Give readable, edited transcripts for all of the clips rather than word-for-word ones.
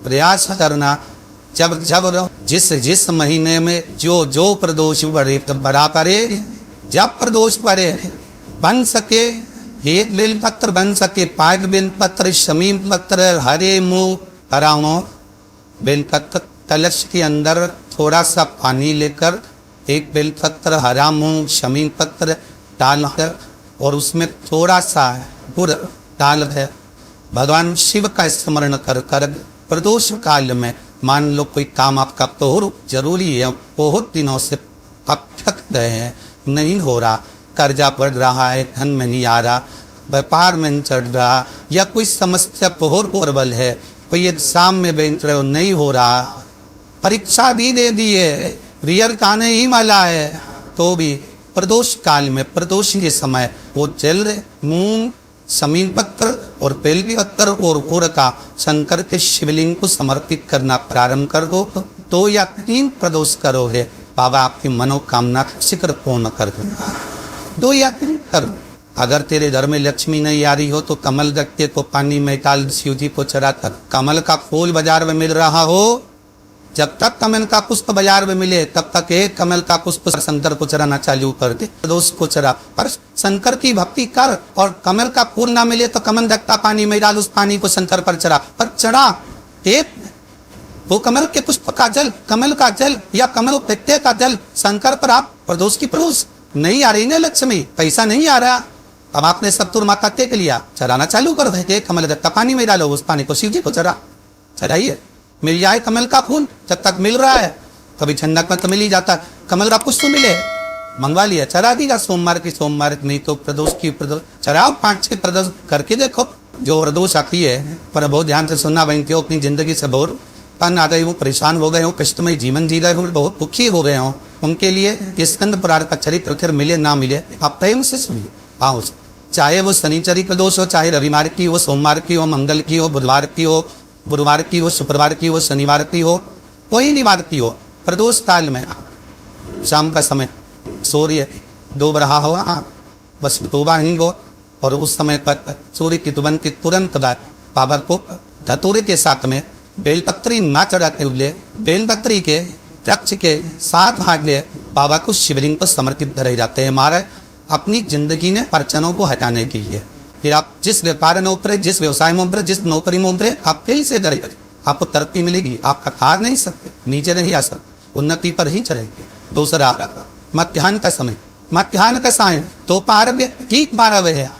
प्रयास करना। जब जब जिस महीने में जो प्रदोष बढ़ा पड़े, जब प्रदोष पड़े बन सके एक बेलपत्र, बन सके 5 बेलपत्र, शमीम पत्र, हरे मूंग, हरा मूंग, बेलपत्र, कलश के अंदर थोड़ा सा पानी लेकर एक बेलपत्र, हरा मूंग, शमीम पत्र डालकर और उसमें थोड़ा सा गुड़ डाल है भगवान शिव का स्मरण कर कर प्रदोष काल में, मान लो कोई काम आपका तो जरूरी है, बहुत दिनों से आप थक गए हैं, नहीं हो रहा, कर्जा पड़ रहा है, धन में नहीं आ रहा, व्यापार में नहीं चढ़ रहा, या कोई समस्या बहुत प्रबल है, कोई एग्जाम में बैठ रहे हो नहीं हो रहा, परीक्षा भी दे दी है, रिजल्ट आने ही वाला है, तो भी प्रदोष काल में, प्रदोष के समय वो जल मूंग, शमीन पत्र और बेल पत्र और गुड़ का शंकर के शिवलिंग को समर्पित करना प्रारंभ कर दो। 2 या 3 प्रदोष करोगे, बाबा आपकी मनोकामना शीघ्र पूर्ण कर दो। 2 या 3 कर। अगर तेरे घर में लक्ष्मी नहीं आ रही हो तो कमल रख के तो पानी में डाल शिव जी को चढ़ा कर। कमल का फूल बाजार में मिल रहा हो, जब तक कमल का पुष्प बाजार में मिले तब तक एक कमल का पुष्प शंकर को चढ़ाना चालू कर दे, प्रदोष को चढ़ा। पर शंकर की भक्ति कर और कमल का फूल ना मिले तो कमल रखता पानी में डाल, उस पानी को शंकर पर चढ़ा, पर चढ़ा एक वो कमल के पुष्प का जल, कमल का जल या कमल पत्ते का जल शंकर पर आप प्रदोष की प्रदोष नहीं आ रही ना लक्ष्मी, पैसा नहीं आ रहा, अब आपने सत्तुर माता टेक लिया, चढ़ाना चालू कर दे, कमल रखता पानी में डालो, उस पानी को शिव जी को चढ़ाइए, मिल जाए कमल का फूल। जब तक मिल रहा है, कभी ठंडक में तो मिल ही जाता, कमल का पुष्प मिले मंगवा लिया, चढ़ा दीजिए सोमवार की सोमवार, नहीं तो प्रदोष की प्रदोष चढ़ाओ, 5-6 प्रदोष करके देखो। जो प्रदोष आती है पर बहुत ध्यान से सुनना, बनती हो अपनी जिंदगी से बहुत पन आ गए हो, परेशान हो गए हो, कष्टमय जीवन जी रहे हो, बहुत दुखी हो गए हो, उनके लिए स्कंद पुराण का चरित्र फिर मिले ना मिले आप प्रेम से सुनिए। आओ, चाहे वो शनिचरी प्रदोष हो, चाहे रविवार की हो, सोमवार की हो, मंगल की हो, बुधवार की हो, गुरुवार की हो, शुक्रवार की हो, शनिवार की हो, कोई निवार की हो, प्रदोष काल में शाम का समय सूर्य डूब रहा हो, बस डूबा ही हो, और उस समय पर सूर्य की तुरंत बाद बाबा को धतूरे के साथ में बेलपत्री ना चढ़ाते हुए बेलपत्री के वृक्ष के 7 भाग ले बाबा को शिवलिंग पर समर्पित करे जाते हैं। हमारे अपनी जिंदगी ने परचनों को हटाने के लिए, फिर आप जिस व्यापार में उतरे, जिस व्यवसाय में उतरे, जिस नौकरी में उतरे, आप कहीं से डरे, आपको तरक्की मिलेगी, आप हार नहीं सकते, नीचे नहीं आ सकते, उन्नति पर ही चलेंगे। दूसरा मध्याह्न का समय, मध्याह्न का साय दोपहर में ठीक 12 बजे है,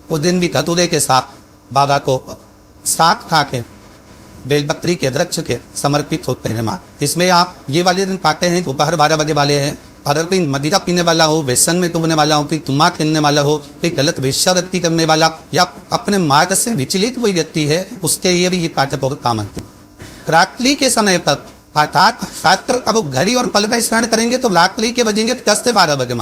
उस दिन भी धतूरे के साथ बाबा को साथ खा के बेलपत्री के वृक्ष के समर्पित होते हैं। माँ इसमें आप ये वाले दिन पाते हैं दोपहर 12 बजे वाले हैं, अगर कोई मदिरा पीने वाला हो, व्यसन में डूबने वाला हो, कोई तुम्हा खेलने वाला हो, कोई गलत वेश्यावृत्ति करने वाला या अपने मार्ग से विचलित कोई व्यक्ति है, उसके लिए भी ये पाठ बहुत काम आते हैं। रात्रि के समय पर अर्थात शास्त्र अब घड़ी और पल का स्मरण करेंगे तो रात्रि के बजेंगे 10 से 12 बजे,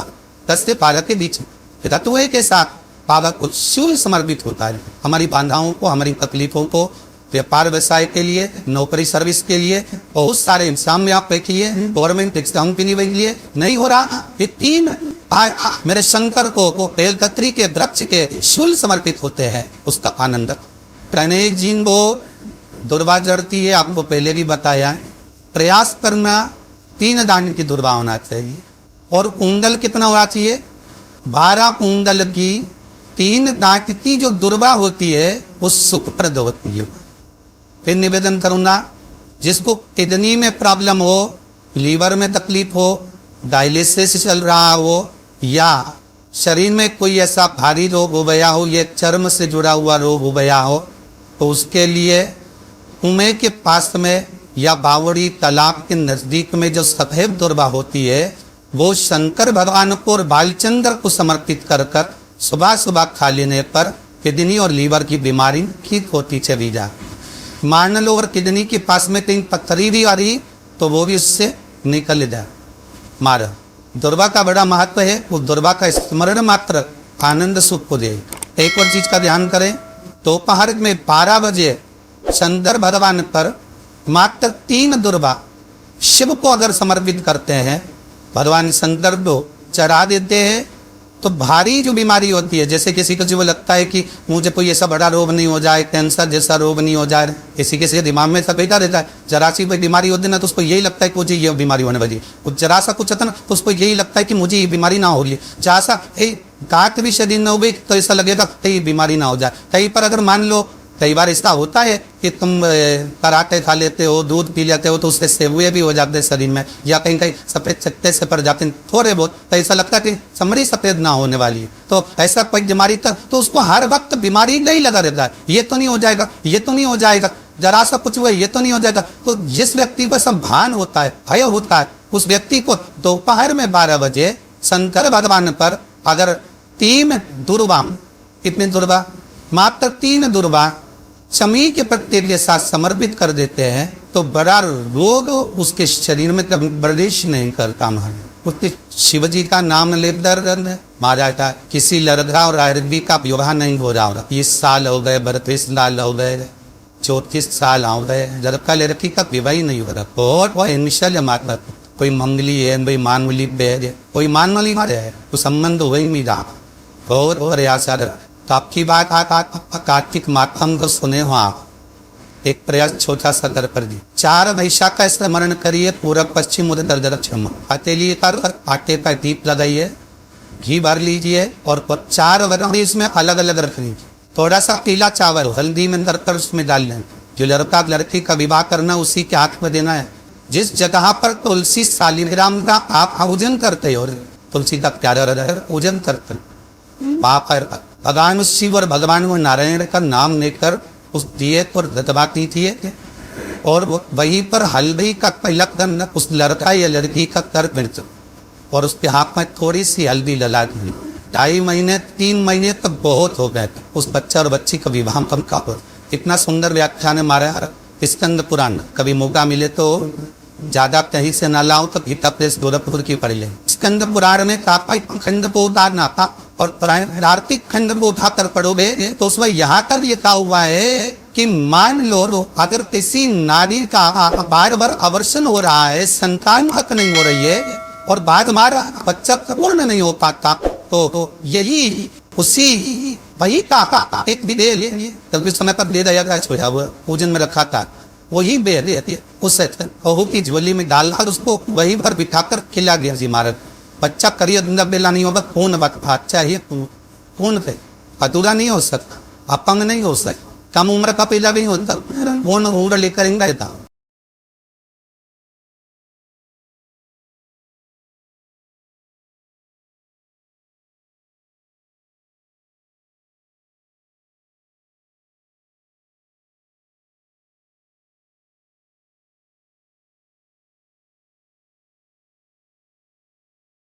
10 से 12 के बीच रतुए के साथ बाबा को शिव समर्पित होता है। हमारी बाधाओं को, हमारी तकलीफों को, व्यापार व्यवसाय के लिए, नौकरी सर्विस के लिए, बहुत सारे एग्जाम में आप देखिए, गवर्नमेंट एग्जाम के लिए नहीं हो रहा, ये 3 मेरे शंकर को बेलपत्री के वृक्ष के शिव समर्पित होते हैं, उसका आनंद। प्रणय जी वो दुर्वा जड़ती है, आपको पहले भी बताया है, प्रयास करना 3 दान की दुर्वा होना चाहिए, और कुंडल कितना होना चाहिए, 12 कुंडल की 3 दांत की जो दुर्वा होती है वो सुखप्रद होती है। फिर निवेदन करूँगा, जिसको किडनी में प्रॉब्लम हो, लीवर में तकलीफ हो, डायलिसिस चल रहा हो, या शरीर में कोई ऐसा भारी रोग हो गया हो, ये चर्म से जुड़ा हुआ रोग हो गया हो, तो उसके लिए कुएं के पास में या बावड़ी तालाब के नज़दीक में जो सफेद दुर्वा होती है, वो शंकर भगवान को और बालचंद्र को समर्पित कर कर सुबह सुबह खा लेने पर किडनी और लीवर की बीमारी ठीक होती चली जा। मान लो और किडनी के पास में कहीं पत्थरी भी आ रही तो वो भी उससे निकल जाए। मारा दुर्वा का बड़ा महत्व है, वो दुर्वा का स्मरण मात्र आनंद सुख को दे। एक और चीज का ध्यान करें, दोपहर में 12 बजे शंकर भगवान पर मात्र 3 दुर्वा शिव को अगर समर्पित करते हैं, भगवान शंकर को चढ़ा देते हैं, तो भारी जो बीमारी होती है, जैसे किसी को जो लगता है कि मुझे कोई ऐसा बड़ा रोग नहीं हो जाए, कैंसर जैसा रोग नहीं हो जाए, किसी के दिमाग में सब बैठा रहता है। जरा सी कोई बीमारी होती है ना तो उसको यही लगता है कि मुझे ये बीमारी होने वाली है। कुछ जरा सा कुछ होता है ना तो उसको यही लगता है कि मुझे ये बीमारी ना हो रही है। जरा सा काट भी शरीर न हुई तो ऐसा लगेगा ये बीमारी ना हो जाए। कहीं पर अगर मान लो कई बार ऐसा होता है कि तुम पराठे खा लेते हो, दूध पी लेते हो तो उससे सेवुए भी हो जाते हैं शरीर में, या कहीं कहीं सफ़ेद चक्के से पड़ जाते हैं थोड़े बहुत, तो ऐसा लगता है कि चमड़ी सफ़ेद ना होने वाली है। तो ऐसा कोई बीमारी तो उसको हर वक्त बीमारी नहीं लगा रहता है, ये तो नहीं हो जाएगा, ये तो नहीं हो जाएगा, जरा सा कुछ हुआ ये तो नहीं हो जाएगा। तो जिस व्यक्ति को सब भान होता है, भय होता है, उस व्यक्ति को दोपहर में 12 बजे शंकर भगवान पर अगर 3 दुर्वा, कितने दुर्वा, मात्र 3 दुर्वा शमी के प्रत्यय के साथ समर्पित कर देते हैं तो बड़ा रोग उसके शरीर में कभी प्रवेश नहीं करता। उसके शिव जी का नाम ले दर्द मार जाता है। किसी लड़का और लड़की का विवाह नहीं हो रहा, 20 साल हो गए, 32 साल हो गए, 34 साल हो गए, लड़का लड़की का विवाह ही नहीं हो रहा। और वह इनिशियल मात्र कोई मंगली है, कोई मानवली है, कोई मानवली मारे है, तो संबंध हो ही नहीं रहा। और ऐसा तो आपकी बात कार्तिक मातम को सुने हो आप, एक प्रयास छोटा सा कर पर दी। 4 वैशाख का स्मरण करिए, पूर्व पश्चिम उधर दक्षिण हथेली कर आटे पर दीप लगाइए, घी भर लीजिए और 4 वर्ण इसमें अलग अलग रख लीजिए। थोड़ा सा पीला चावल हल्दी में दरकर उसमें डाल लें। जो लड़का लड़की का विवाह करना उसी के हाथ में देना है। जिस जगह पर तुलसी शालिग्राम का आप पूजन करते हो, तुलसी का प्यारा पूजन करते वहां पर भगवान शिव और भगवान को नारायण का नाम लेकर उस दिए पर दबा कीजिए और वहीं पर हल्दी का तिलक करना, उस लड़का या लड़की का कर मिर्च और उसके हाथ में थोड़ी सी हल्दी लगा दी। 2.5 महीने 3 महीने तक बहुत हो गए उस बच्चा और बच्ची का विवाह का। इतना सुंदर व्याख्यान है हमारे स्कंद पुराण, कभी मौका मिले तो ज्यादा कहीं से ना लाओ तो गीता प्रेस गोरखपुर की पढ़ ले। स्कंद पुराण में कापा खंड को उतारना था और आर्थिक खंड को उठाकर पढ़ोगे तो उसमें यहाँ तक लिखा हुआ है कि मान लो अगर किसी नारी का बार बार अवर्षण हो रहा है, संतान हक नहीं हो रही है और बाद हमारा बच्चा पूर्ण नहीं हो पाता तो यही उसी वही का एक विधेय तब समय पर दे दिया गया, पूजन में रखा था, वही बेहद उस बहू की झोली में डालकर उसको वही भर बिठाकर खिला गया जी महाराज। बच्चा करियर बेला नहीं होगा, पूर्ण बात चाहिए, पूर्ण पे अधूरा नहीं हो सकता, अपंग नहीं हो सकता, कम उम्र का पहला भी होता, पूर्ण उम्र लेकर था।